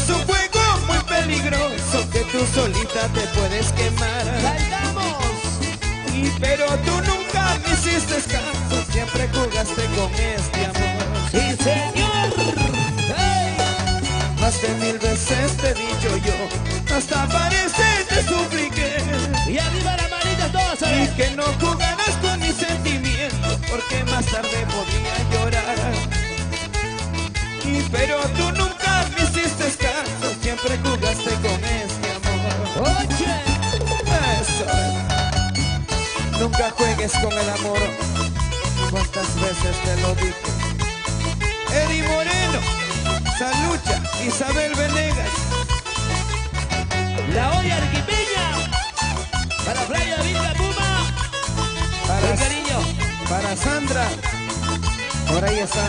es un juego muy peligroso que tú solita te puedes quemar. ¡Cantamos! Pero tú nunca me hiciste caso, siempre jugaste con este amor. ¡Sí, señor! ¡Hey! Más de 1000 veces te he dicho yo, hasta parece te supliqué. Y arriba las manitas todas, a ver. Y que no jugaras con mis sentimientos, porque más tarde podía llorar. Pero tú nunca me hiciste caso, siempre jugaste con este amor. ¡Oye! Eso es. Nunca juegues con el amor. ¿Cuántas veces te lo dije? Eddie Moreno, Salucha, Isabel Venegas. La olla arquipeña. Para Playa Villa Puma. Con cariño. Para Sandra. Por ahí está.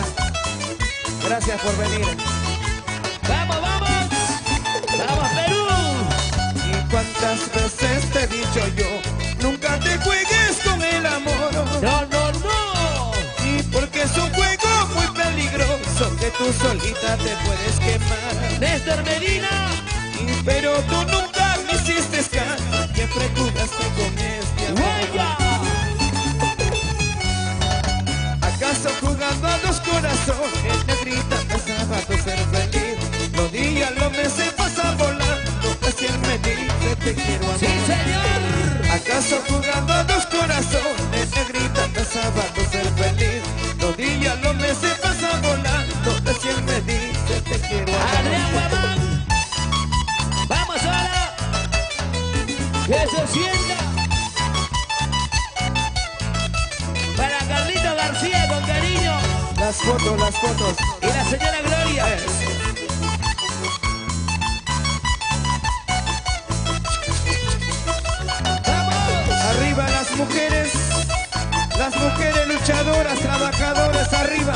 Gracias por venir. ¡Vamos, vamos! ¡Vamos, Perú! ¿Y cuántas veces te he dicho yo? Nunca te juegues con el amor. ¡No, no, no! Y porque es un juego muy peligroso que tú solita te puedes quemar. Néstor Medina. Pero tú nunca me hiciste caso, siempre jugaste con este amor. ¡Huella! ¿Acaso jugando a los corazones, negrita, pensaba tu ser feliz? Los días, los meses pasan volando, recién me dice te quiero amor. ¡Sí, señor! ¿Acaso jugando a los corazones, negrita, pensaba tu ser feliz? Los días, los meses pasan volando, recién me dice te quiero amor. Adrián Guamán. ¡Vamos ahora! ¡Que se sienta! Para Carlito García, con cariño. Las fotos. Y la señora Gloria. ¡Vamos! Arriba las mujeres luchadoras, trabajadoras, arriba.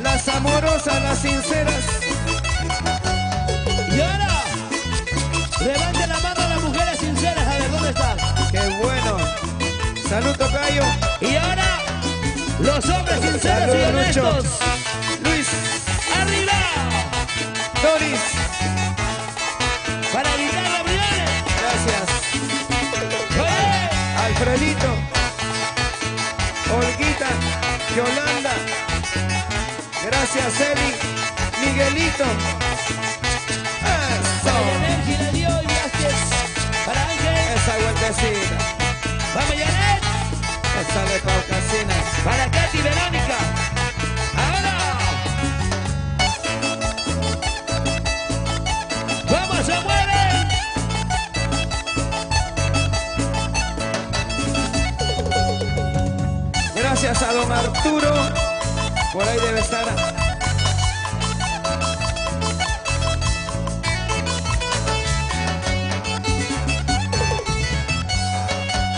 Las amorosas, las sinceras. Y ahora, levante la mano a las mujeres sinceras, a ver, ¿dónde están? ¡Qué bueno! ¡Salud, tocayo! Y ahora, los hombres sinceros y Salud, Lucho. honestos. Luis, ¡Arriba! Doris, Para evitar los briones. gracias. ¡Oye! Alfredito, Olguita, Yolanda, gracias, Eli, Miguelito. Para Eso, Janet Giladio y Vázquez. Para Ángel. esa vueltecita, ¡Vamos, Janet! esa de Paucasinas. Para Katy Verónica. ¡Ahora! ¡Vamos, se mueven! Gracias a don Arturo, por ahí debe estar.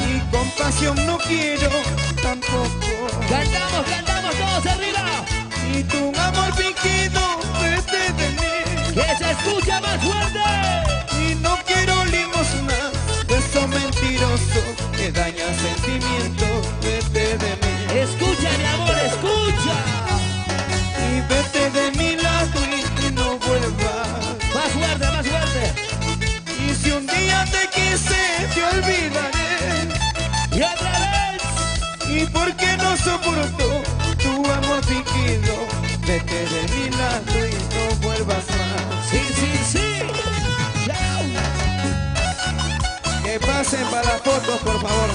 Y compasión no quiero tampoco. Cantamos todos arriba. Y tu amor fingido vete de mí. Que se escucha más fuerte. Y no quiero limosna, beso mentiroso que daña sentimientos, vete de mí. Escucha, mi amor, escucha. Y vete de mi lado y no vuelvas. Más fuerte, más fuerte. Y si un día te quise, te olvidaré. Y otra vez. Y porque no soporto tu amor fingido, vete de mi lado y no vuelvas más. Sí, sí, sí. Chao. Que pasen para las fotos, por favor.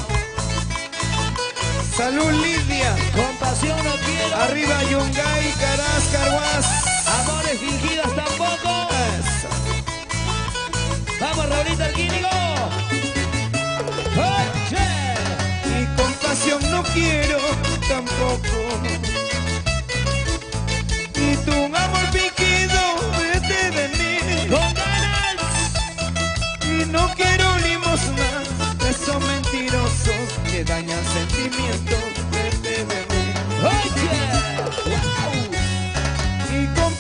Salud, Lidia. Compasión no quiero. Arriba, Yungay, Caraz, Carhuaz. Amores fingidos tampoco. Eso. Vamos, Raulito Arquínigo. ¡Oye! Y compasión no quiero tampoco. Y tu amor fingido, vete de mí. ¡Con ganas! Y no quiero limosna, besos mentirosos que dañan sentimientos, vete de mí. ¡Oye! ¡Wow! Y con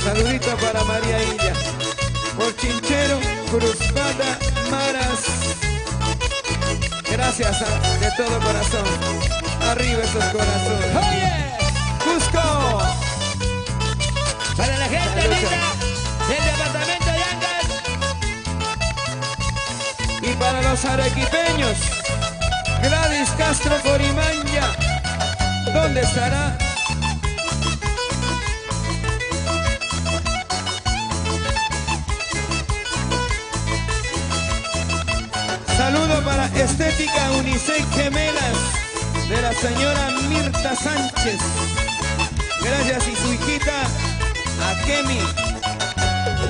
Saludito para María Illa. Por Chinchero, Cruzpada, Maras. Gracias de todo corazón. Arriba esos corazones. ¡Oye! Cusco. Para la gente linda del departamento de Ancash. Y para los arequipeños, Gladys Castro Corimanya. ¿Dónde estará? Saludo para Estética Unisex Gemelas de la señora Mirta Sánchez. Gracias, y su hijita Akemi.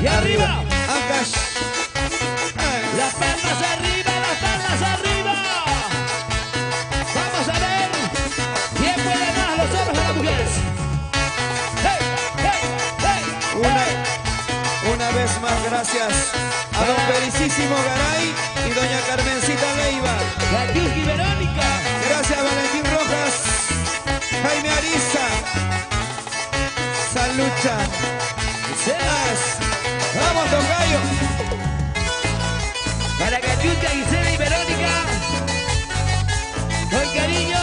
Y arriba, Ancash. las palmas arriba, las palmas arriba. Vamos a ver quién puede más, los hombres o las mujeres. ¡Hey, hey, hey, Una vez más, gracias a don Felicísimo Garay y doña Carmencita Leiva. hey! La Yuki Verónica. Gracias, Valentín Rojas, Jaime Ariza, Salucha. Vamos, don Gallo. Para Catiuca, Gisela y Verónica. Con cariño,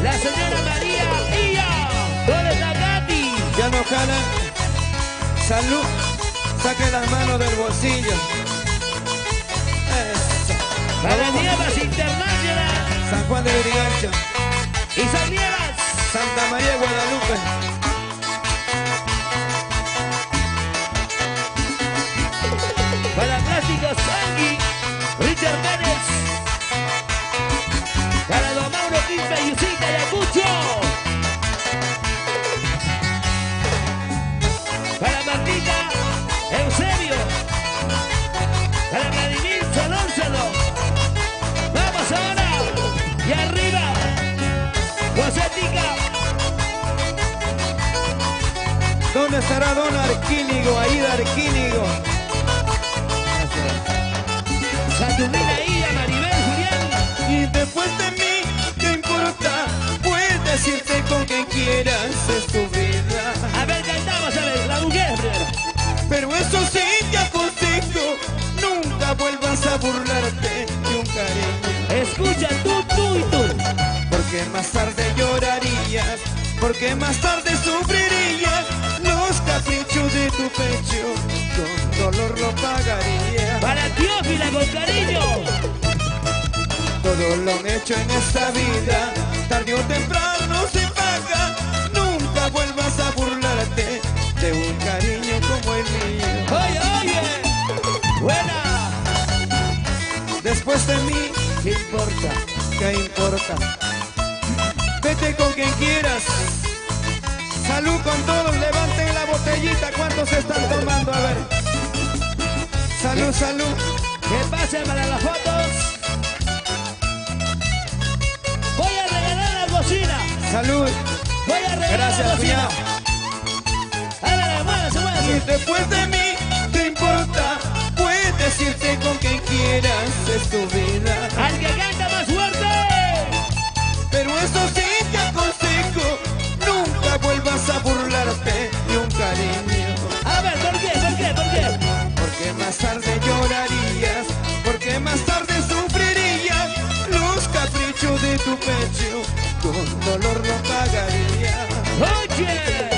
la señora María Illa. ¿Dónde está Katy? Ya no jala. Salud. Saque las manos del bolsillo. Eso. Para Vamos. Nievas Internacional. San Juan de Lurigancho. Y San Nievas. Santa María Guadalupe. Para Plásticos Sangi, Richard Pérez. Para Don Mauro Quispe, Yusita y Acucho. Para Martita, Eusebio. Para Vladimir Solórzano. Vamos ahora. Y arriba, José Tica. ¿Dónde estará don Arquínigo? Aida Arquínigo. Saturnina Illa, Maribel Julián. Y después de mí, ¿qué importa? Puedes decirte con quien quieras, es tu vida. A ver, cantamos, a ver, la mujer primero. Pero eso sí te aconsejo, nunca vuelvas a burlarte de un cariño. Escucha tú y tú. Porque más tarde llorarías, porque más tarde sufrirías los caprichos de tu pecho, con dolor lo pagaría. Para Teófila con cariño. Todo lo hecho en esta vida, tarde o temprano se paga. Nunca vuelvas a burlarte de un cariño como el mío. Oye, oye. Buena. Después de mí, ¿Qué importa? ¿qué importa? Vete con quien quieras. Salud con todos, levanten la botellita. ¿Cuántos están tomando? A ver. Salud, salud. Que pasen para las fotos. Voy a regalar la bocina. Salud. Voy a regalar Gracias, la bocina. cuñado. Ahora, muévase, Y muévase. después de mí, ¿qué importa? Puedes decirte con quien quieras, es tu vida. Al que canta más fuerte. Pero eso sí te aconsejo, nunca vuelvas a burlarte de un cariño. A ver, ¿por qué? ¿Por qué? ¿Por qué? Porque más tarde llorarías, porque más tarde sufrirías los caprichos de tu pecho, con dolor lo pagaría. Oye.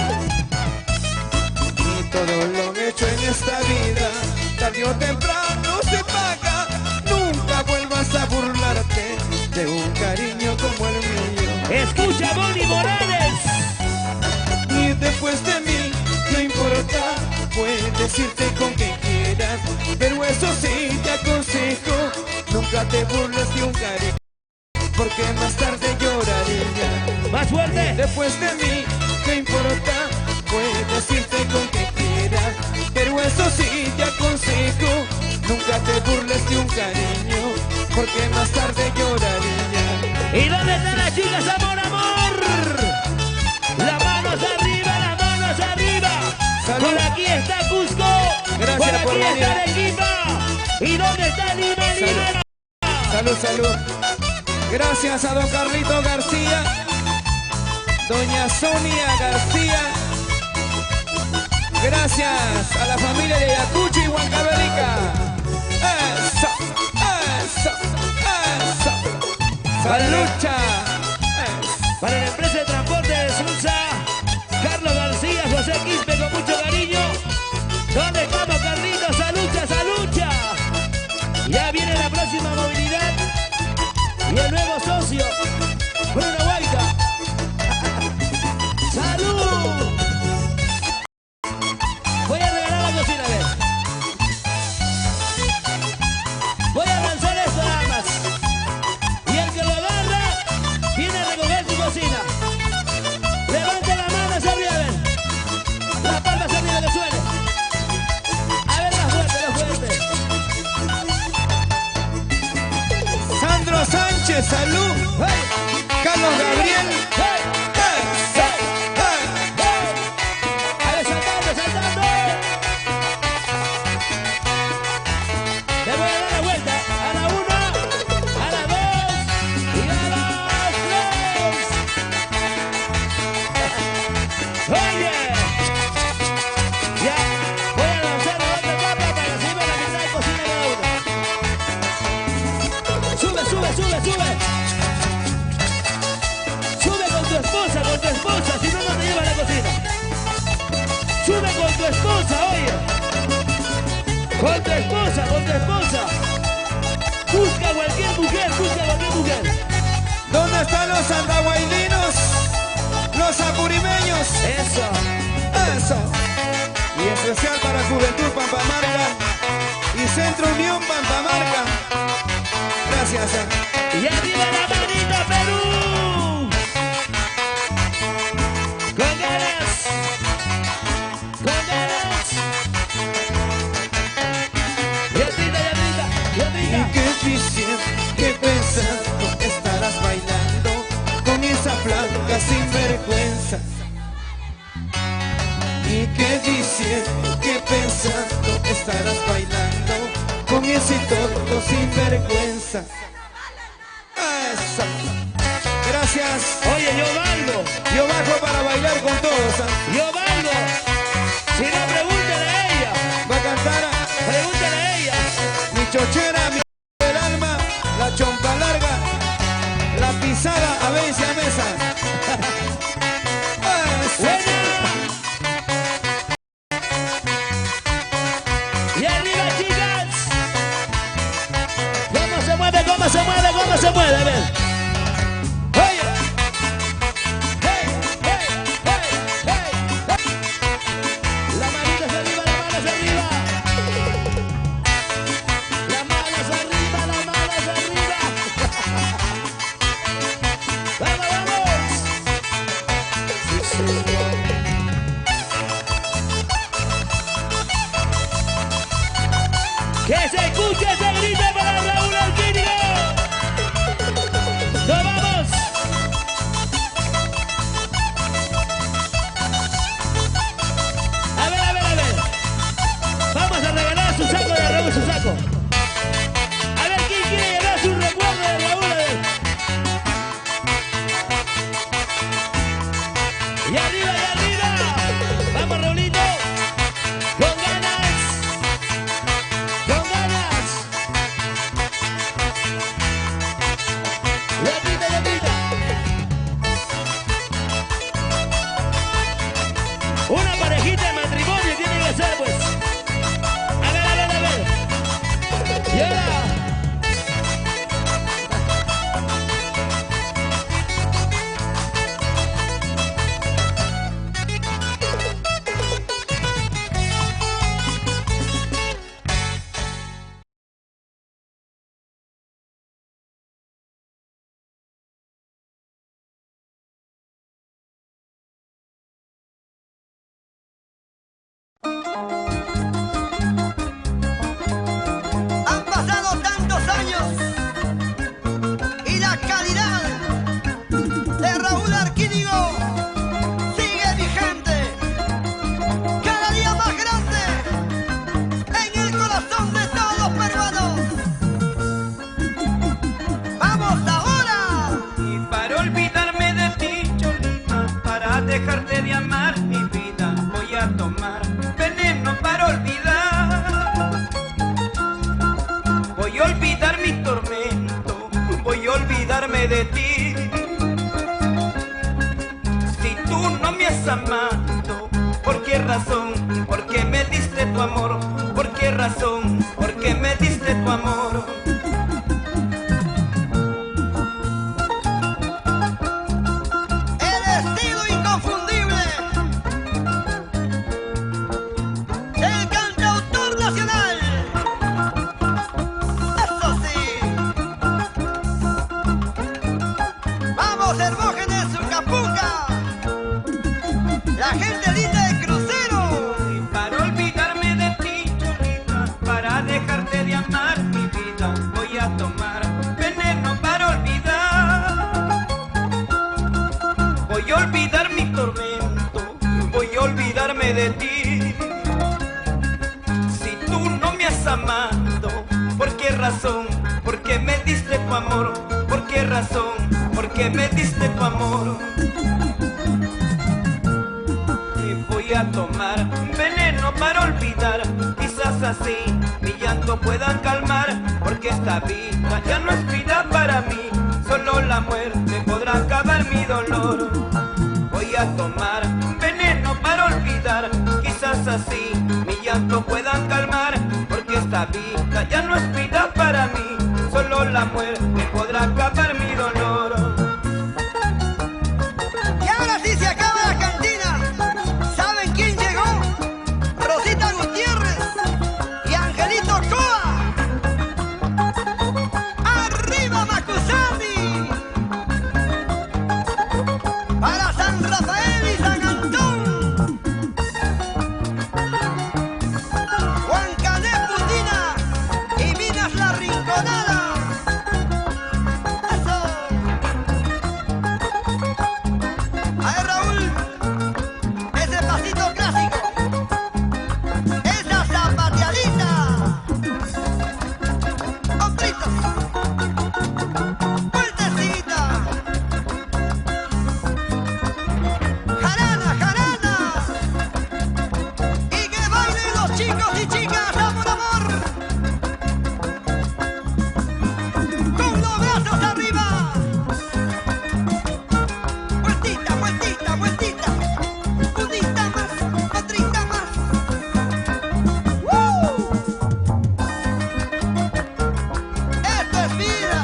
Y todo lo hecho en esta vida, tarde o temprano se paga. Nunca vuelvas a burlarte de un cariño como el mío. Escucha, Bonnie Morales. Y después de mí, no importa, puedes decirte con quien quieras. Pero eso sí te aconsejo, nunca te burles de un cariño, porque más tarde lloraría. Más fuerte. Después de mí, ¿qué importa? Puedes decirte con quien quieras. Pero eso sí te aconsejo, nunca te burles de un cariño, porque más tarde lloraría. ¿Y dónde están las chicas, amor, amor? Las manos arriba, las manos arriba. Salud. Por aquí está Cusco. Gracias por aquí venir. está Arequipa. ¿Y dónde está Lima, Lima? Salud, salud. Gracias a don Carlito García, doña Sonia García, Gracias a la familia de Ayacucho y Huancavelica. Eso, eso, eso. Salucha. Para la empresa de transporte de Sunza, Carlos García, José Quispe, con mucho cariño. ¿Dónde estamos, Carlitos? ¡Salucha, salucha! Ya viene la próxima movilidad y el nuevo socio, Bruno Huayca. ¡Salud! Voy a regalar la cocina, a ver. Voy a lanzar esto nada más. Y el que lo agarra, viene a recoger su cocina. Levante la mano hacia arriba, a ver. Las palmas hacia arriba, que suene. A ver, más fuerte, más fuerte. Sandro Sánchez, salud. ¡Hey! Carlos Gabriel. ¡Hey! Eso, ¡A ver, saltando, saltando! Le voy a dar la vuelta. A la 1, a la 2 y a la 3. ¡Oye! Ya, voy a lanzar la otra etapa para recibir la mitad de cocina cada uno. ¡Sube, sube, sube, sube! ¡Sube con tu esposa, si no, no te lleva a la cocina! ¡Sube con tu esposa, oye! ¡Con tu esposa, con tu esposa! ¡Busca cualquier mujer, busca cualquier mujer! ¿dónde están los andahuaylinos? Los apurimeños. ¡Eso! Eso. Y especial para Juventud Pampamarca y Centro Unión Pampamarca. Gracias. ¡Y arriba la manita, Perú! ¡Con ganas! ¡Con ganas! ¡Y arriba, y arriba, y Y arriba! qué difícil que pensando estarás bailando con esa flaca sinvergüenza. Y qué difícil que pensando estarás bailando con ese tonto sinvergüenza. Eso. Gracias. Oye, yo valgo, Yo bajo para bailar con todos. yo valgo. Si no, pregúntale a ella. Va a cantar Pregúntale a ella. mi chochera, mi del alma, la chompa larga, la pisada a veces a mesa. Eso. ¡Buena! ¡Y arriba, chicas! ¿Cómo se mueve, cómo se mueve, cómo se mueve? A ver. ¡Oye! ¡Hey, hey, hey, hey, hey! La manita hacia arriba, la mano hacia arriba. La mano hacia arriba, la mano hacia arriba. ¡Vamos, vamos! ¡Que se escuche ese grito para Raúl Alquínico! ¡Nos vamos! A ver, a ver, a ver. Vamos a regalar su saco de Raúl, su saco. A ver, ¿quién quiere llevar su recuerdo de Raúl? A ver. Y arriba, y arriba. Vamos, Raulito. Con ganas. Con ganas. olvidarme de ti. Si tú no me has amado, ¿por qué razón? ¿Por qué me diste tu amor? ¿Por qué razón? ¿Por qué me diste tu amor? De ti. Si tú no me has amado, ¿por qué razón? ¿Por qué me diste tu amor? ¿Por qué razón? ¿Por qué me diste tu amor? Y voy a tomar veneno para olvidar, quizás así mi llanto pueda calmar, porque esta vida ya no es vida para mí, solo la muerte podrá acabar mi dolor. Voy a tomar veneno para olvidar, quizás así mi llanto puedan calmar, porque esta vida ya no es vida para mí, solo la muerte podrá acabar mi dolor. Y ahora sí se acaba la cantina. ¿Saben quién llegó? Rosita Gutiérrez y Angelito Coa. ¡Arriba Macusani! Para San Rafael y San Antón, Juan Cané Putina y Minas La Rinconada. ¡Eso! A ver, Raúl, ese pasito clásico, esa zapateadita, hombritos, vueltecita. Jarana, jarana, y que bailen los chicos y chicas, amor, amor, con los brazos arriba, vueltita, vueltita, vueltita, unita más, otrita más. Esto es vida.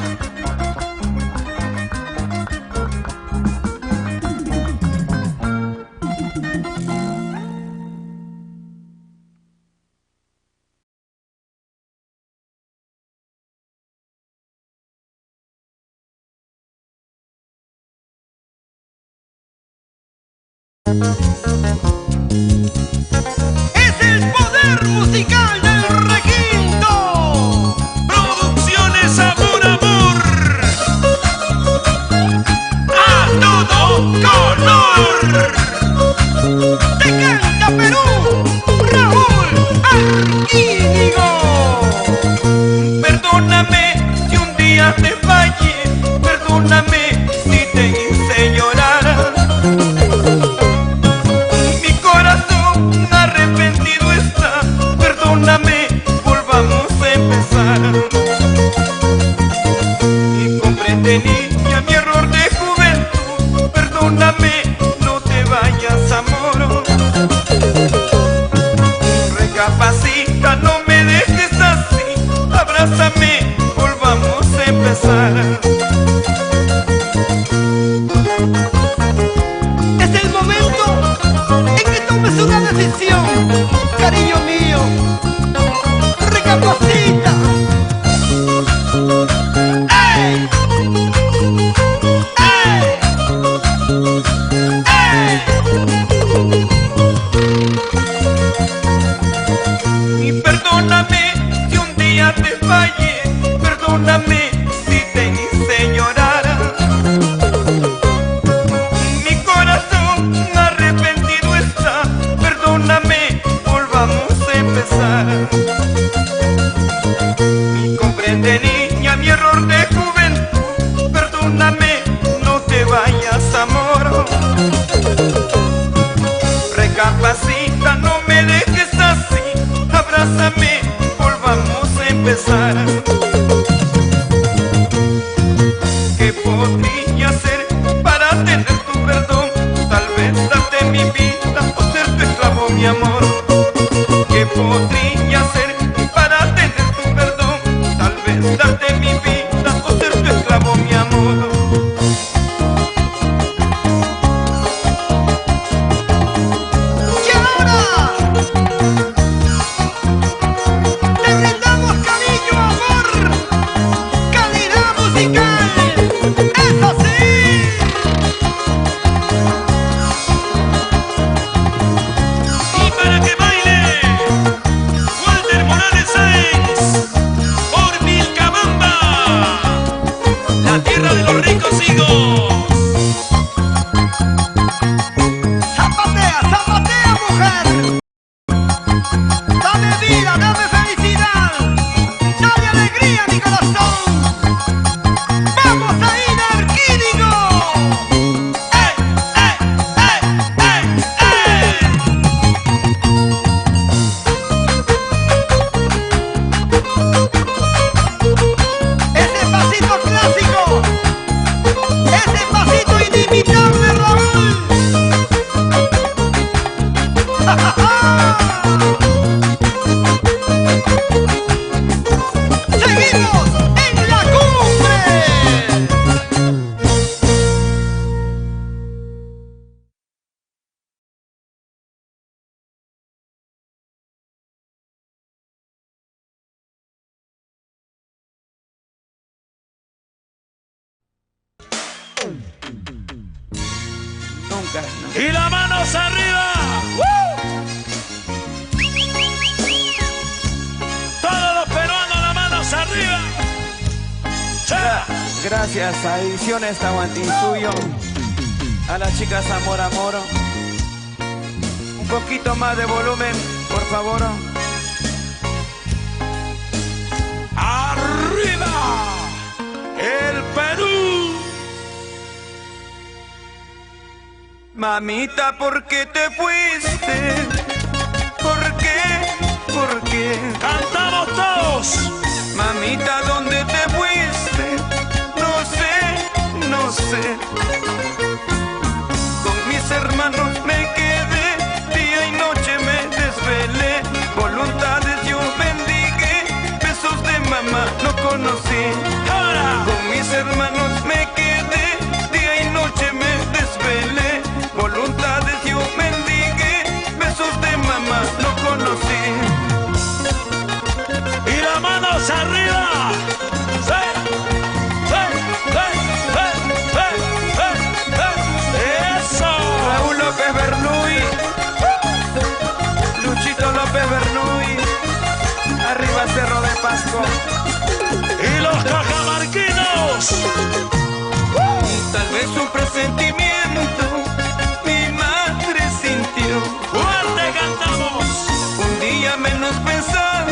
Es el poder musical del requinto. Producciones Amor Amor, a todo color. Te canta Perú, Raúl Arquínigo. Perdóname si un día te fallé, perdóname si te hice llorar. Mi corazón arrepentido está, perdóname, volvamos a empezar. Y comprende, niña, mi error de juventud, perdóname, no te vayas, amor. Recapacita, no me dejes así, abrázame, volvamos a empezar. Es el momento en que tomes una decisión, cariño mío. Recapacita. ¡Ey! ¡Ey! ¡Ey! Y perdóname si un día te fallé, perdóname si te hice llorar. Mi corazón arrepentido está, perdóname, volvamos a empezar. Y comprende, niña, mi error de juventud, perdóname, no te vayas, amor. Recapacita, no me dejes así, abrázame, volvamos a empezar. Que podría hacer para tener tu perdón? Tal vez darte mi vida o ser tu esclavo, mi amor. Y ahora te brindamos cariño, amor, calidad musical. ¡Es así! Y para que baile Walter Morales Sáenz por Vilcabamba, la tierra de los ricos higos. Zapatea, zapatea, mujer. Dame vida, dame felicidad. Dame alegría, mi corazón. Vamos a ir al Quírigo. ¡Eh, eh, eh, eh, Ese pasito clásico. Ese pasito inimitable, Raúl. Seguimos en la cumbre. Nunca, no. Y las manos arriba. Todos los peruanos, las manos arriba. ¡Cha! Gracias a Ediciones Tahuantinsuyo, a las chicas Amor Amor. Un poquito más de volumen, por favor. ¡Arriba! ¡El Perú! Mamita, ¿por qué te fuiste? ¿Por qué? ¿Por qué? ¡Cantamos todos! Mamita, ¿dónde te fuiste? No sé, no sé. Con mis hermanos me quedé, día y noche me desvelé. Voluntades yo bendigué, besos de mamá no conocí. ¡Ahora! Con mis hermanos me quedé, día y noche me desvelé. Voluntades yo bendigué, besos de mamá no conocí. ¡Y las manos arriba! ¡Sí! ¡Eso! Raúl López Bernuy, Luchito López Bernuy, arriba Cerro de Pasco. ¡Y los cajamarquinos! Y tal vez un presentimiento mi madre sintió. ¡Fuerte cantamos! Un día menos pensar,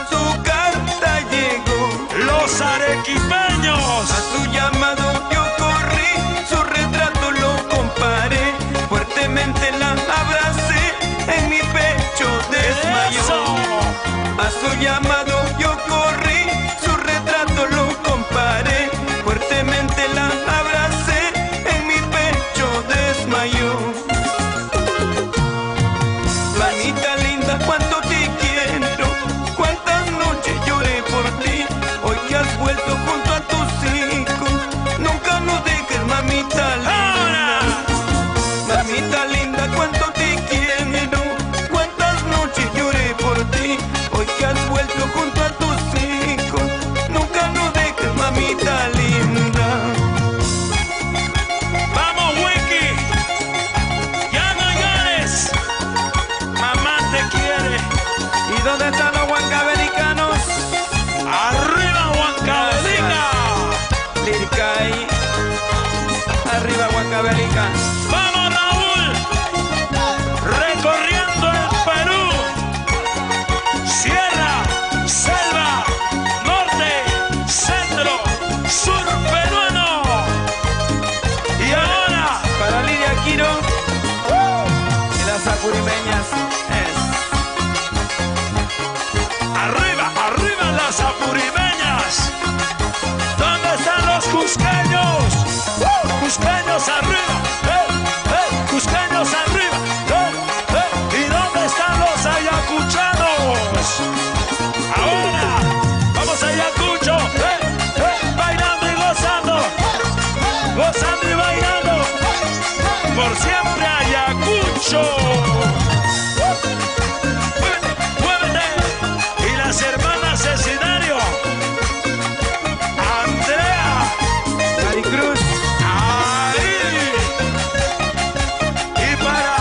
su carta llegó. ¡Los arequipeños! A su llamado yo corrí, su retrato lo comparé. Fuertemente la abracé, en mi pecho desmayó. ¡Eso! A su llamado yo corrí, su retrato lo comparé. Fuertemente la abracé, en mi pecho desmayó. Mamita linda, cuánto te quiero, cuántas noches lloré por ti. Hoy que has vuelto junto a tus hijos, nunca nos dejes, mamita linda. Mamita linda, cuánto te quiero, cuántas noches lloré por ti. Hoy que has vuelto junto a tus hijos, nunca nos dejes, mamita linda. ¡Vamos, Wiki! ¡Ya no llores! ¡Mamá te quiere! ¿Y dónde están los huancavelicanos? ¡Arriba, Huancavelica! Lircay, arriba Huancavelica. ¡Vamos, Raúl! Recorriendo el Perú. Sierra, selva, norte, centro, sur peruano. Y ahora, Para Lidia Quiro y las apurimeñas. arriba, arriba las apurimeñas. ¿Dónde están los cusqueños? Cusqueños arriba. Cusqueños arriba. ¿Y dónde están los ayacuchanos? Eso. Muévete, muévete. Y las hermanas escenario. Andrea. Maricruz. Ahí. Y para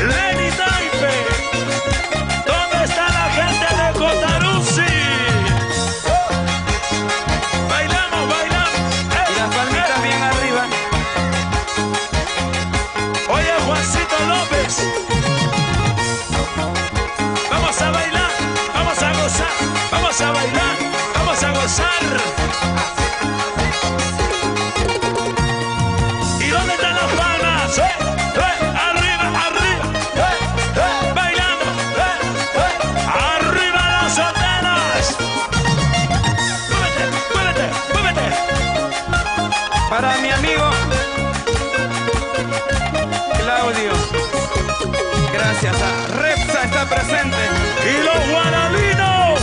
Lenny Taipe. ¿Dónde está la gente de Cotaruzzi? Bailamos, bailamos. Y las palmitas bien arriba. Oye, Juancito López. Vamos a bailar, vamos a gozar, vamos a bailar, vamos a gozar. ¿Y dónde están las palmas? Arriba, arriba. Bailando. Arriba las solteras. Muévete, muévete, muévete. Para mi amigo Claudio. Gracias a Repsa está presente. Y los guarabinos.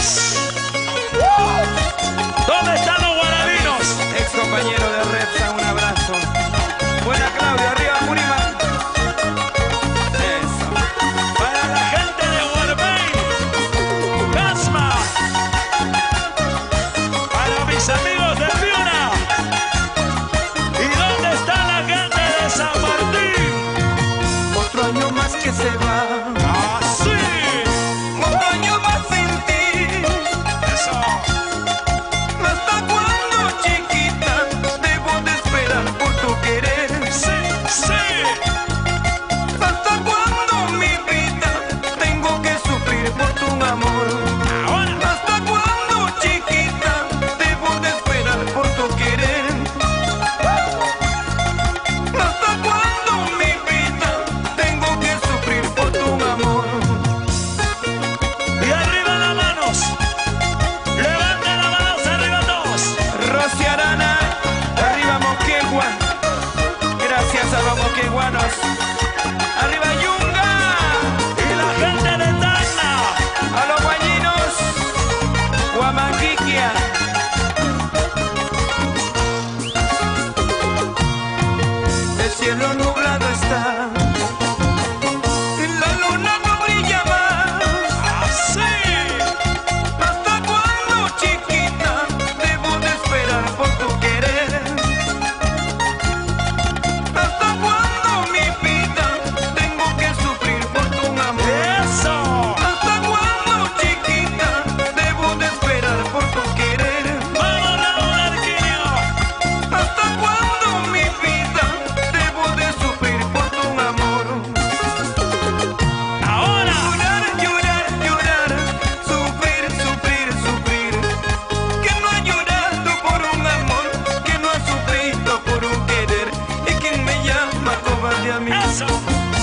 ¿Dónde están los guarabinos? Ex compañero de Repsa, un abrazo. Buena Claudio, arriba Murima. Eso. Para la gente de Guarbey, Casma. Para mis amigos de Piura. ¿Y dónde está la gente de San Martín? Otro año más que se va. Así. Otro año más sin ti. Eso. ¿Hasta cuándo, chiquita? Debo de esperar por tu querer. Sí, sí. ¿Hasta cuándo, mi vida? Tengo que sufrir por tu amor. Ahora. ¿Hasta cuándo, chiquita? Debo de esperar por tu querer. ¿Hasta cuándo, mi vida? Tengo que sufrir por tu amor. Y arriba las manos. Levanten las manos arriba todos. Rosy Arana, arriba Moquegua. Gracias a los moqueguanos. Arriba Yunga. Y la gente de Tacna. A los guayinos. Guamanquiquia. El cielo nublado está. La luna no brilla más. Así. ¿Hasta cuándo, chiquita? Debo de esperar por tu querer. ¿Hasta cuándo, mi vida? Tengo que sufrir por tu amor. Eso. ¿Hasta cuándo, chiquita? Debo de esperar por tu querer. Vamos, Raúl Arquinio. ¿Hasta cuándo, mi vida? Debo de sufrir por tu amor. Ahora. Llorar, llorar, llorar, sufrir, sufrir, sufrir. Que no ha llorado por un amor, que no ha sufrido por un querer. Y quien me llama cobarde a mí. Eso.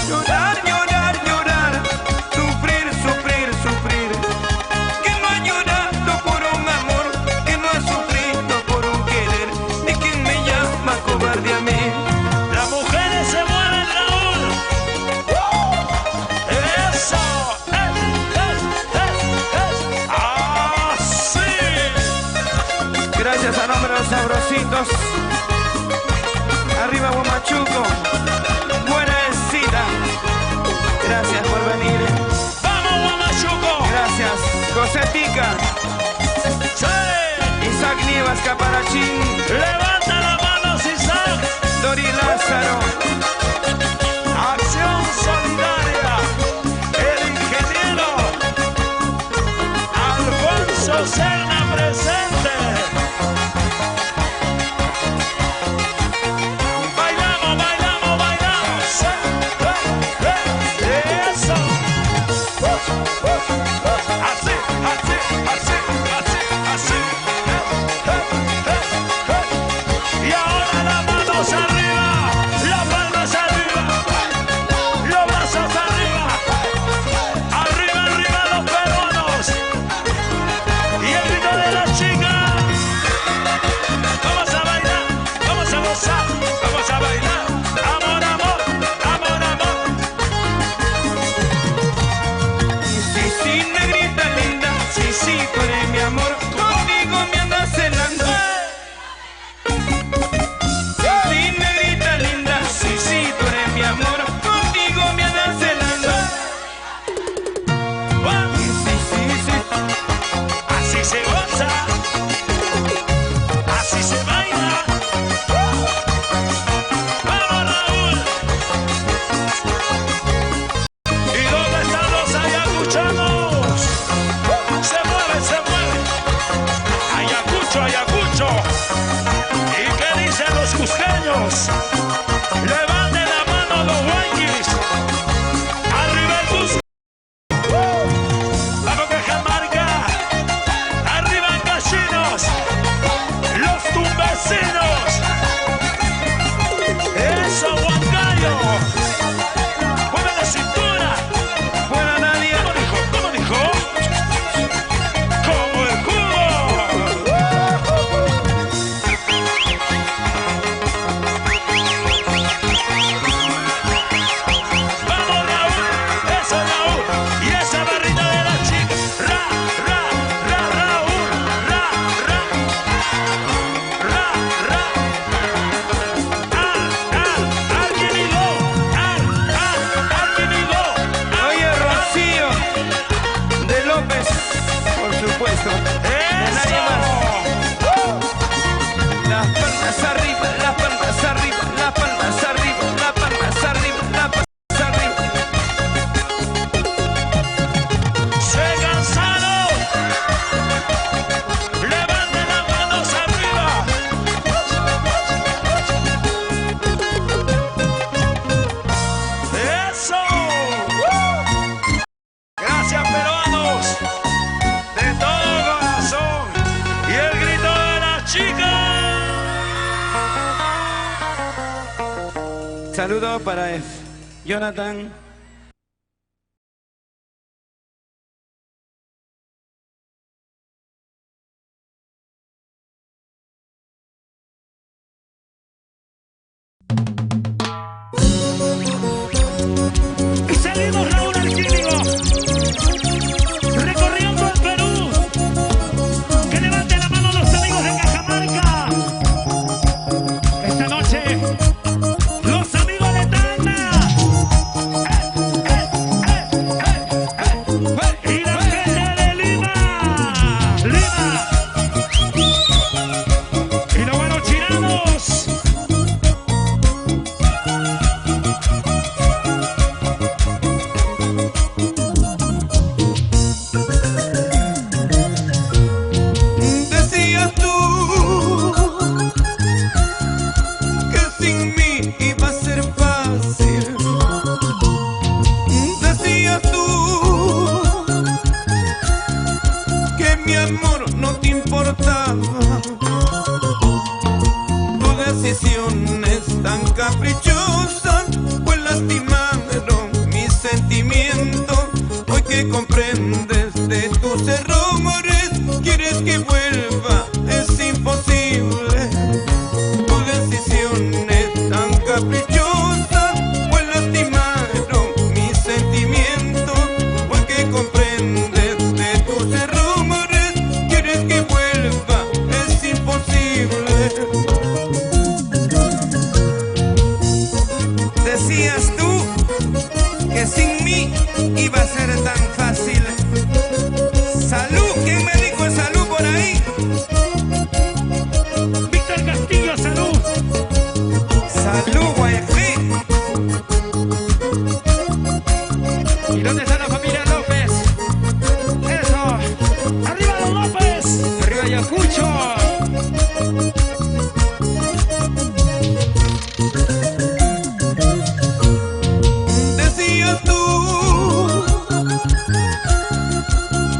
Llorar, llorar, llorar, sufrir, sufrir, sufrir. Que no ha llorado por un amor, que no ha sufrido por un querer. Y quien me llama cobarde a mí. Las mujeres se mueven, Raúl. Eso. Así. Gracias a nombre de los sabrositos. Arriba Huamachuco. Buena cita. Gracias por venir. Vamos, Guamachuco. Gracias. Cosetica. Sí. Isaac Nivas Caparachín. Levanta las manos, Isaac. Dori Lázaro. Acción solidaria. El ingeniero Alfonso Serna presente. Bailamos, bailamos, bailamos. Eso. Así, así, así, así, así. Y ahora las manos arriba, las palmas arriba, los brazos arriba, arriba, arriba los peruanos. Y el grito de las chicas. Vamos a bailar, vamos a gozar, vamos a bailar. Amor, amor, amor, amor. Sí, sí, negrita linda. Sí, sí, tú eres mi amor. Contigo me andas celando. Sí, sí, negrita linda. Sí, sí, tú eres mi amor. Contigo me andas López, por supuesto. ¡Eso! Las palmas arriba, las palmas arriba, las palmas arriba, las palmas arriba, las palmas arriba. ¡Se cansaron! ¡Levanten las manos arriba! ¡Eso! Gracias, peruanos, de todo corazón. Y el grito de la chica. Saludos para Jonathan. Y seguimos Raúl Alquímico, recorriendo el Perú. Que levante la mano los amigos de Cajamarca. Esta noche, los amigos de Tacna. Y la gente de Lima. Y los buenos chiranos. Decías tú que sin mí iba a ser fácil. Decías tú que mi amor no te importaba. Tu decisión es tan caprichosa, pues lastimaron mis sentimientos. Hoy que comprendes de tus errores, quieres que vuelva, es imposible. Tu decisión es tan caprichosa, pues lastimaron mis sentimientos. Hoy que comprendes de tus errores, quieres que vuelva, es imposible. Decías tú que sin mí iba a ser tan fácil. Salud, ¿quién me dijo salud por ahí? Víctor Castillo, salud. Salud, Guayaquil. ¿Y dónde está la familia López? Eso, Arriba los López. arriba Ayacucho. Decías tú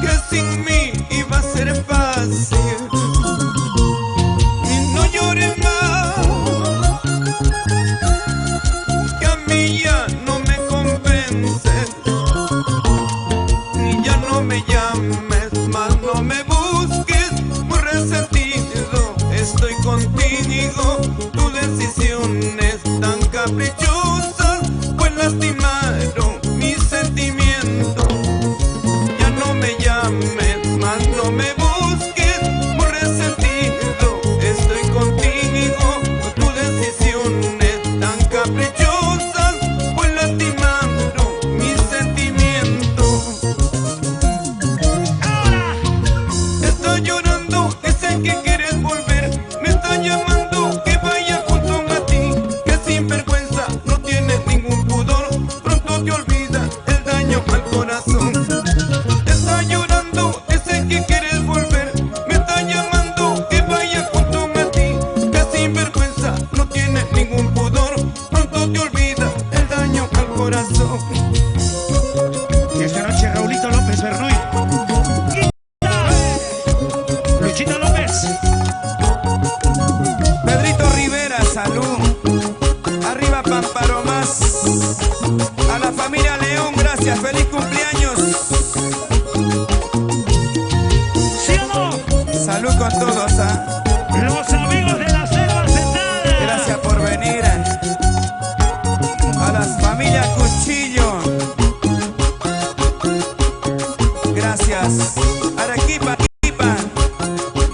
que sin mí iba a ser fácil. Y no llores más, que a mí ya no me convences. Y ya no me llames más, no me busques, muy resentido estoy contigo. Tu decisión es tan caprichosa, pues lastimaron mis sentimientos. Ya no me llames más, no me busques, muy resentido estoy contigo. Tu decisión es tan caprichosa, pues lastimaron mis sentimientos. Ahora. Estoy llorando, sé que quieres volver. Me están llamando que vaya junto a ti. Que sin vergüenza no tienes ningún pudor. Pronto te olvidas el daño al corazón. Estoy llorando, sé que quieres volver. Me están llamando que vaya junto a ti. Que sin vergüenza no tienes ningún pudor. Pronto te olvidas el daño al corazón. Y esta noche Raulito López Bernoy. Luchito López. Pedrito Rivera, salud. Arriba Pamparomas. A la familia León, gracias. Feliz cumpleaños. ¿Sí o no? Salud con todos, ¿ah? Los amigos de la Selva Sentada. Gracias por venir. A las familias Cuchillo. Gracias. Arequipa, Arequipa.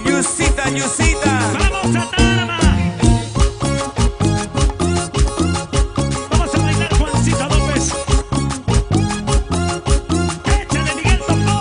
Yusita, Yusita. Vamos a Tarma. Vamos a bailar Juancito López. Échale Miguel Topó.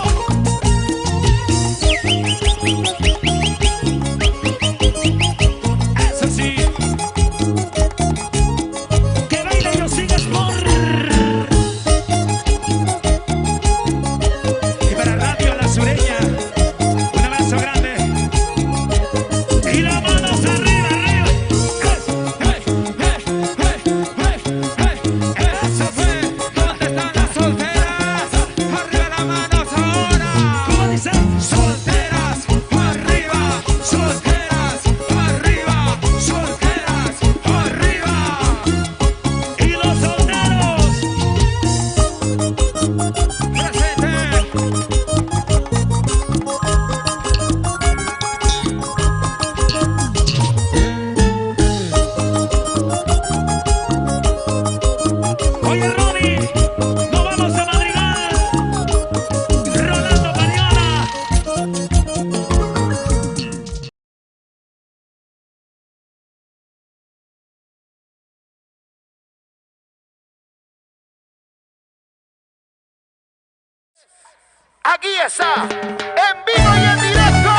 Aquí está, en vivo y en directo,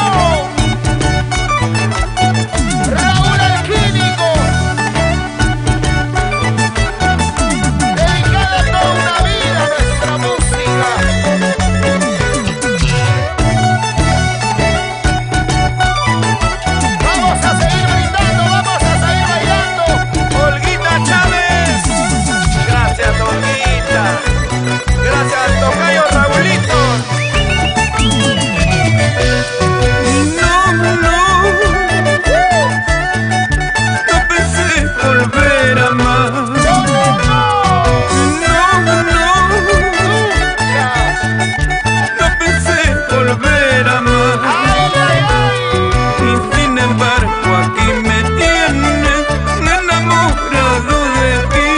Raúl el Químico, dedicada toda una vida a nuestra música. Vamos a seguir brindando, vamos a seguir bailando. Olguita Chávez. Gracias, Olguita. Gracias, tocayo Raulito. No pensé volver a amar. No pensé volver a amar. Y sin embargo aquí me tienes enamorado de ti.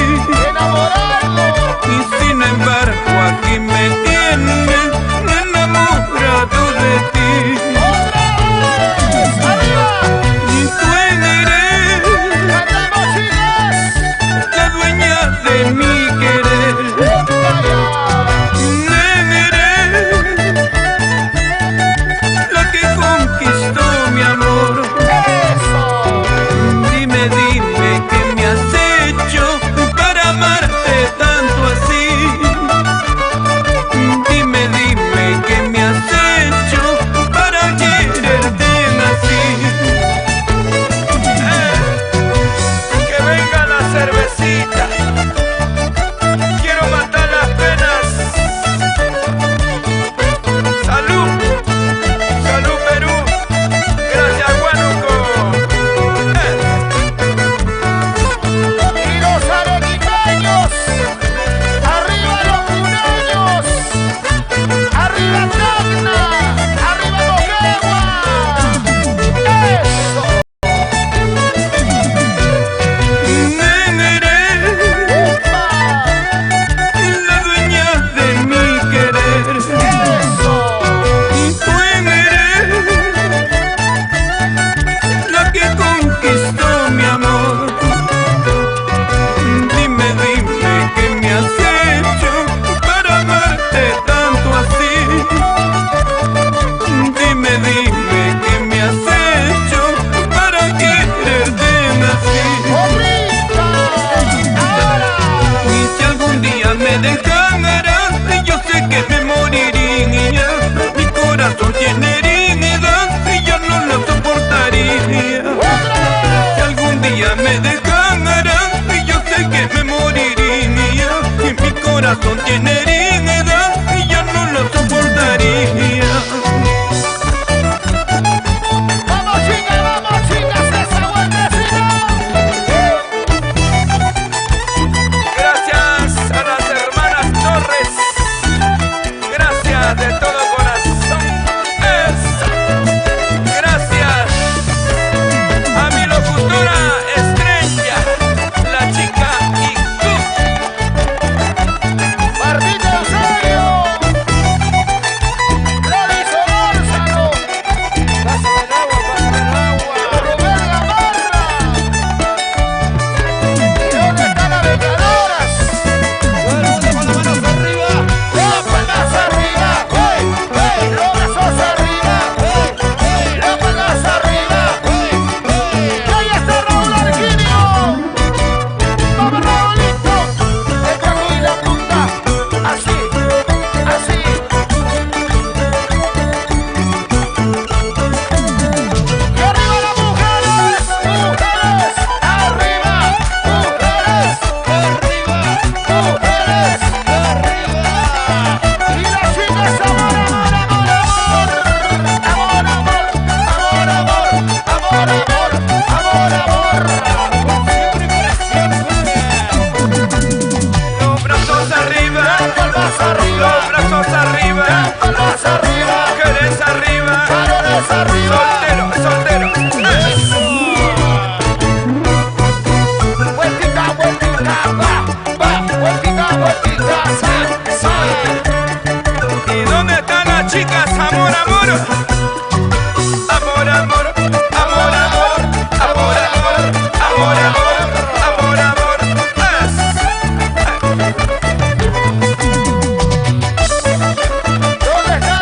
Y sin embargo aquí me tienes enamorado de ti. Y tú eres la dueña de mi querer. Eres la que conquistó mi amor. Dime, dime qué me has hecho para amarte tanto así. Dime, dime qué me has hecho para quererte así. Que venga la cervecita. Quiero matar las penas. Salud, salud Perú. Gracias Huánuco. Y los arequipeños, arriba los puneños, arriba Tacna, arriba Moquegua. Eso. Eres la dueña de mi querer. Y tú eres la que conquistó mi amor. Dime, dime qué me has hecho para amarte tanto así. Dime, dime qué me has hecho para quererte así. Y si algún día me dejaras, yo sé que me moriría. Mi corazón tiene heridas y yo no lo soportaría. Si algún día me dejaras, yo sé que me moriría. Y mi corazón tiene heridas y yo no lo soportaría. Vamos chicas, esa vueltecita. Gracias a las hermanas Torres. Gracias de todo corazón. Eso. Gracias a mi locutora estrella, la chica Iku. Barbita Eusebio, Gladys Solórzano, pásame el agua, Rubén Gamarra. ¿Y dónde están las vengadoras? Todo el mundo con las manos arriba. Las palmas arriba, los brazos arriba, las palmas arriba. Y ahí está Raúl Arquinio. Vamos Raulito, echa aquí la punta, así, así. Y arriba las mujeres, mujeres, arriba, mujeres, arriba, mujeres, arriba. Y las chicas amor, amor, amor, amor, amor, amor, amor, amor, amor, amor, Los brazos arriba, las palmas arriba, los brazos arriba, las palmas arriba, mujeres arriba, varones arriba. soltero, soltero. Vueltita, vueltita, va, vueltita, vueltita, sa. ¿Y dónde están las chicas? Amor, amor. Amor, amor, amor, amor, amor, amor, amor, amor, amor, amor. ¿Dónde están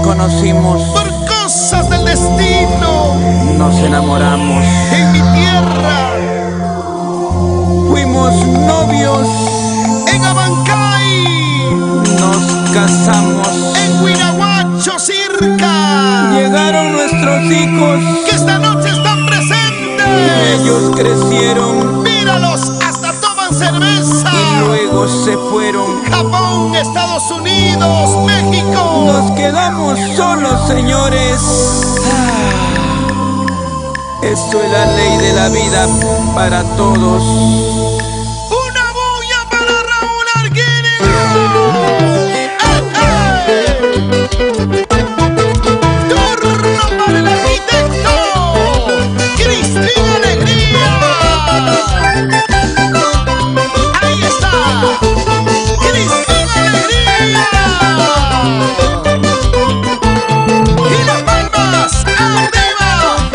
conocimos, por cosas del destino, nos enamoramos. en mi tierra, Fuimos novios, en Abancay, nos casamos. en Huirahuacho, Circa, Llegaron nuestros hijos, que esta noche están presentes. ellos crecieron Míralos, hasta toman cerveza. y luego se fueron. Japón, Estados Unidos, México. Nos quedamos solos, señores. Esto es la ley de la vida para todos. Una bulla para Raúl Argueño. Turno para el arquitecto Crispín Alegría. Ahí está, Crispín Alegría. Y las palmas arriba,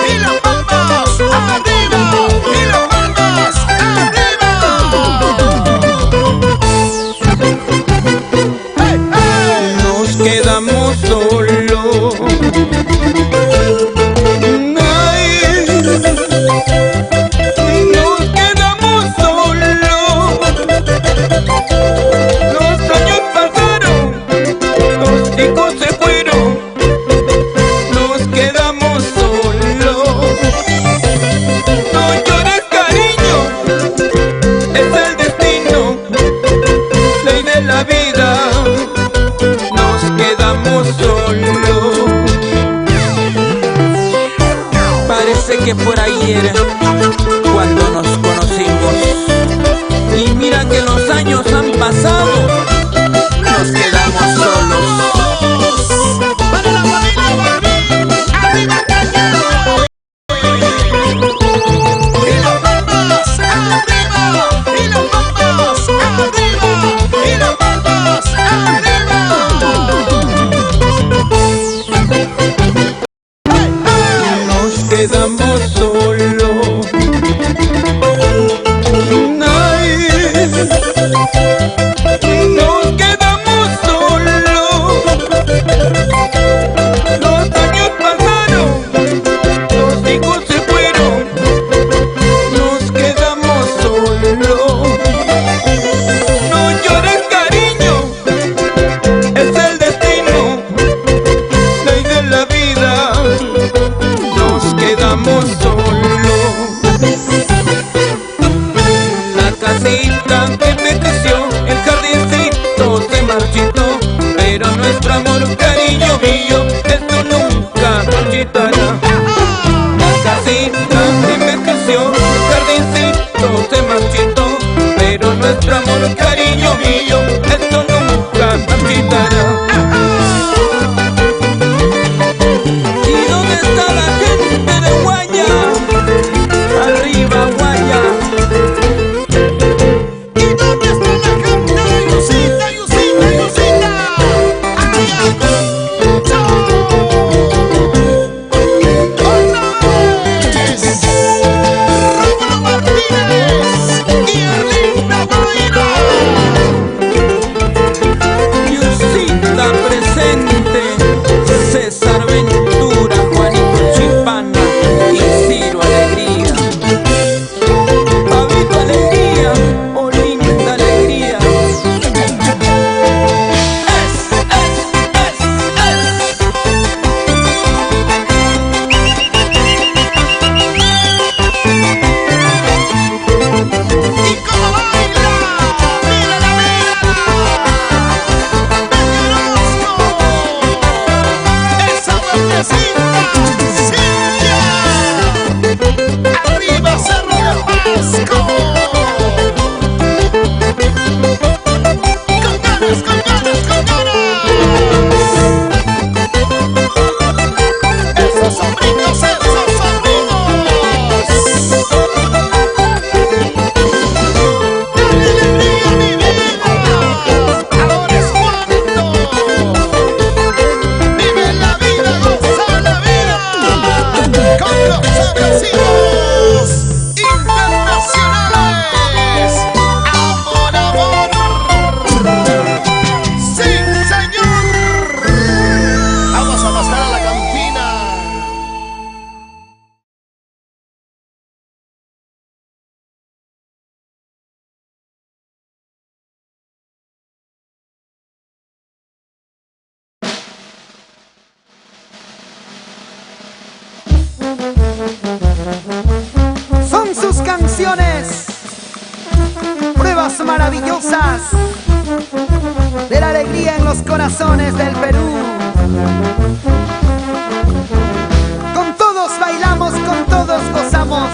y las palmas arriba, y las palmas arriba. ¡Hey, hey! Nos quedamos solos. Ay, nos quedamos solos. Los años pasaron, los hijos se fueron. Nos quedamos solos. No llores, cariño, es el destino, ley de la vida. Nos quedamos solos. Parece que por ayer cuando nos conocimos. Y mira que los años han pasado. Nos quedamos solos. Para la familia Balvin, arriba Cañero. Y las palmas arriba, y las palmas arriba, y las palmas arriba. ¡Hey, hey! Nos quedamos solos. Ay, nos quedamos solos. Los años pasaron, los hijos se fueron. Nos quedamos solos. No llores, cariño, es el destino, ley de la vida. Nos quedamos solos. La casita envejeció, el jardincito se marchitó, pero nuestro amor, cariño mío, esto nunca marchitará. La casita envejeció, el jardincito se marchitó, pero nuestro amor, cariño mío, esto nunca marchitará. ¿Y dónde está la gente de Guaya? Arriba, Guaya. ¿Y dónde está la gente de Yusita, Yusita, Yusita? Allá. ¡Chao! maravillosas de la alegría en los corazones del Perú. Con todos bailamos, con todos gozamos.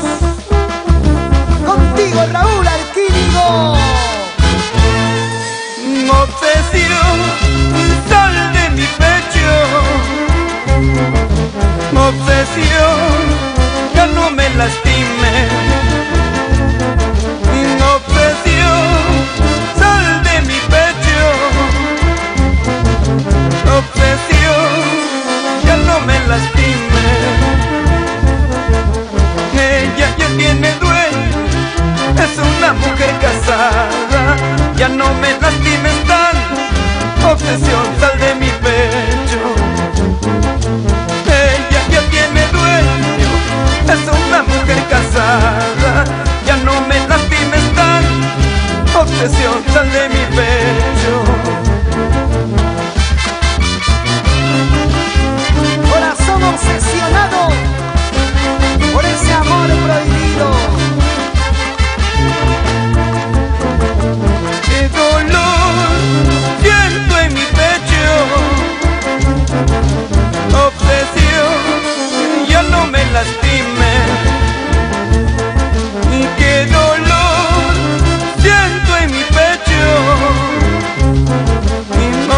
Contigo, Raúl Alquínigo. Obsesión, sal de mi pecho. Obsesión, ya no me lastimes. Obsesión, sal de mi pecho. Obsesión, ya no me lastimes. Ella ya tiene dueño, es una mujer casada. Ya no me lastimes tan, obsesión, sal de mi pecho. Ella ya tiene dueño, es una mujer casada. Ya no me lastimes tan, obsesión, sal de mi pecho. Corazón obsesionado por ese amor prohibido. Qué dolor siento en mi pecho. Obsesión, ya no me lastimes. Qué dolor siento en mi pecho.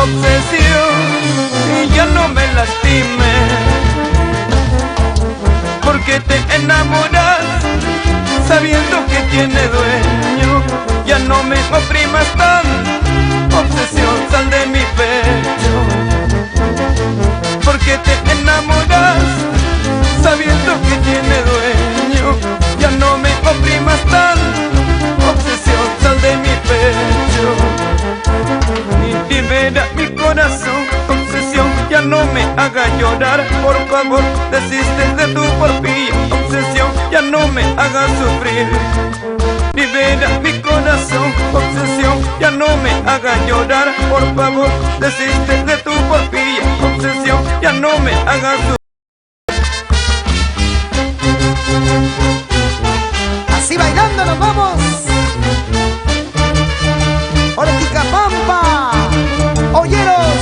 Obsesión, ya no me lastimes. Porque te enamoras sabiendo que tiene dueño. Ya no me oprimas tan, obsesión, sal de mi pecho. Porque te enamoras sabiendo que tiene dueño. Ya no me oprimas tan, obsesión, sal de mi pecho. Y libera mi corazón, obsesión, ya no me haga llorar. Por favor, desiste de tu porfía, obsesión, ya no me haga sufrir. Libera mi corazón, obsesión, ya no me haga llorar. Por favor, desiste de tu porfía, obsesión, ya no me haga sufrir. Así bailando nos vamos. Orticapampa, Olleros,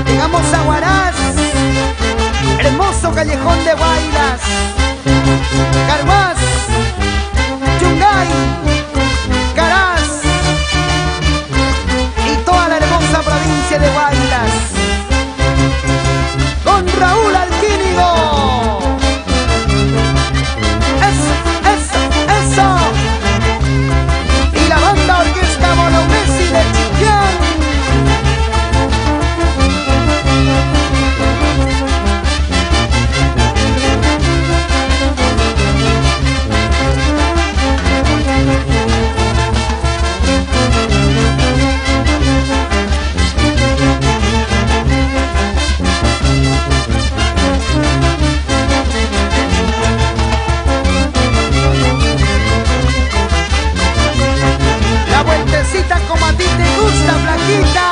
llegamos a Huaraz, hermoso callejón de Guaylas, Carhuaz, Yungay, Caraz y toda la hermosa provincia de Guaylas. Con Raúl Alquínigo. Eso. Y la banda orquesta Mono Messi de Chiquián. La vueltecita como a ti te gusta, Blanquita.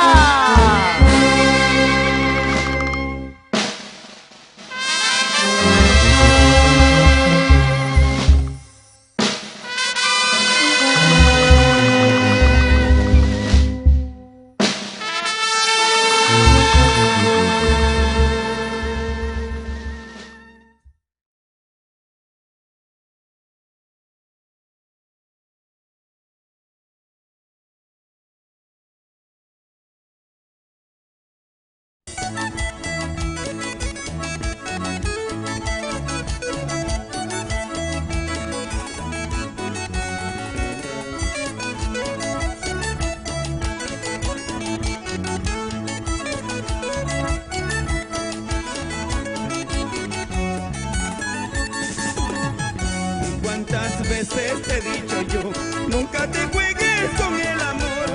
¿Cuántas veces te he dicho yo? Nunca te juegues con el amor.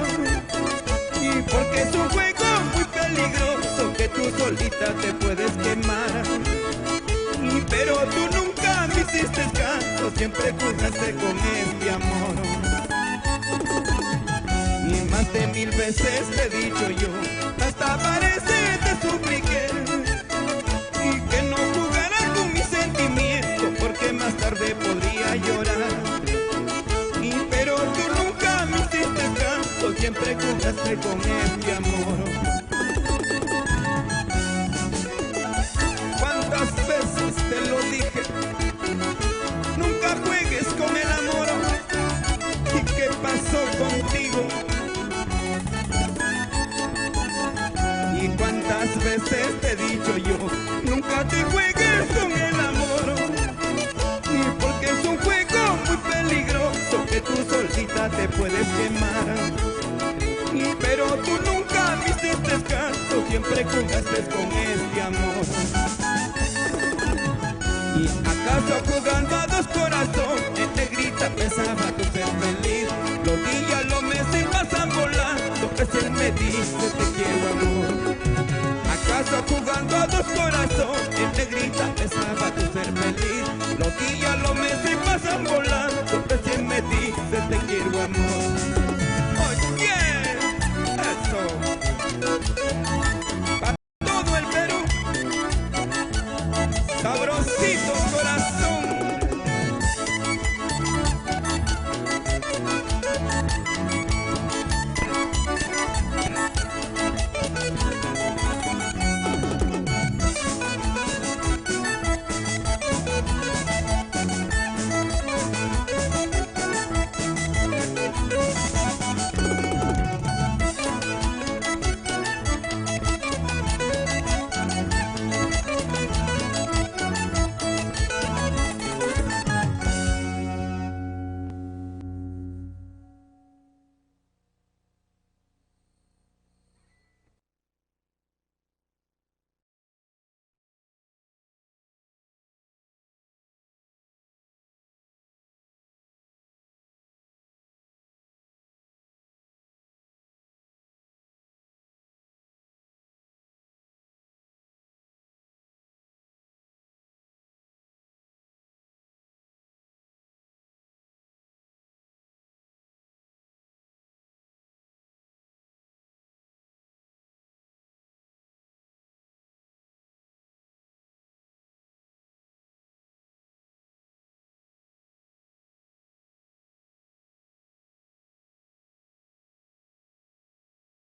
Y porque es un juego muy peligroso que tú solita te puedes quemar. Pero tú nunca me hiciste caso, siempre jugaste con este amor. Y más de 1000 veces te he dicho yo, hasta parece te supliqué, y que no jugara con mis sentimientos, porque más tarde podría llorar. Pero tú nunca me hiciste jugar con este amor. ¿Cuántas veces te lo dije? Nunca juegues con el amor. ¿Y qué pasó contigo? ¿Y cuántas veces te he dicho yo? Nunca te juegues con el amor. Y porque es un juego muy peligroso que tú solita te puedes quemar. Pero tú nunca me hiciste caso, siempre jugaste con este amor. ¿Y acaso jugando a dos corazones, negrita, pensaba tu ser feliz? Los días, los meses pasan volando, pues él me dice te quiero amor. ¿Acaso jugando a dos corazones, negrita, pensaba tu ser feliz? Los días, los meses